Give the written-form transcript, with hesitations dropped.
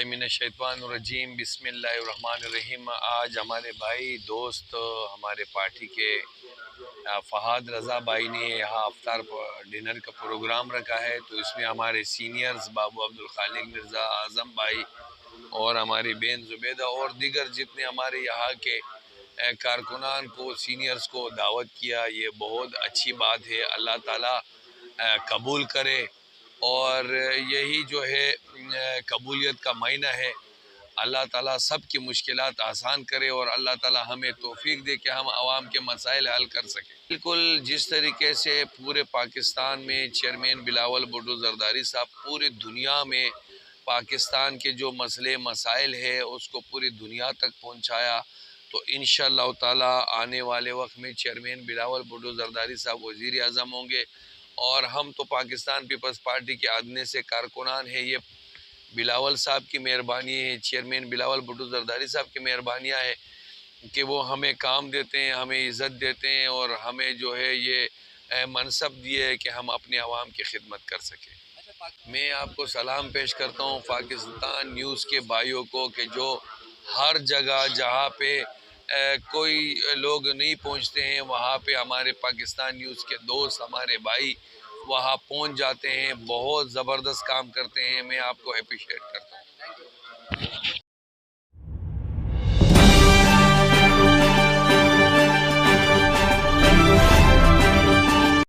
मिनश्शैतानिर्रजीम बिस्मिल्लाहिर्रहमानिर्रहीम। आज हमारे भाई दोस्त हमारे पार्टी के फ़हाद रज़ा भाई ने यहाँ अफ्तार डिनर का प्रोग्राम रखा है, तो इसमें हमारे सीनियर्स बाबू अब्दुल खालिक मिर्ज़ा, आज़म भाई और हमारी बहन ज़ुबैदा और दीगर जितने हमारे यहाँ के कारकुनान को, सीनियर्स को दावत किया। ये बहुत अच्छी बात है, अल्लाह ताला कबूल करे। और यही जो है कबूलियत का महीना है। अल्लाह ताला सब की मुश्किलात आसान करे और अल्लाह ताला हमें तौफीक दे कि हम आवाम के मसाइल हल कर सकें। बिल्कुल जिस तरीके से पूरे पाकिस्तान में चेयरमैन बिलावल भुट्टो ज़रदारी साहब पूरी दुनिया में पाकिस्तान के जो मसले मसाइल है उसको पूरी दुनिया तक पहुँचाया, तो इंशाअल्लाह ताला आने वाले वक्त में चेयरमैन बिलावल भुट्टो ज़रदारी साहब वज़ीर आज़म होंगे। और हम तो पाकिस्तान पीपल्स पार्टी के आदमी से कारकुनान है, ये बिलावल साहब की मेहरबानी है, चेयरमैन बिलावल भुट्टो ज़रदारी साहब की मेहरबानियाँ है कि वो हमें काम देते हैं, हमें इज़्ज़त देते हैं और हमें जो है ये मनसब दिए है कि हम अपने आवाम की खिदमत कर सकें। मैं आपको सलाम पेश करता हूँ पाकिस्तान न्यूज़ के भाइयों को कि जो हर जगह जहाँ पे कोई लोग नहीं पहुँचते हैं वहाँ पे हमारे पाकिस्तान न्यूज़ के दोस्त, हमारे भाई वहाँ पहुँच जाते हैं, बहुत ज़बरदस्त काम करते हैं। मैं आपको अप्रिशिएट करता हूँ।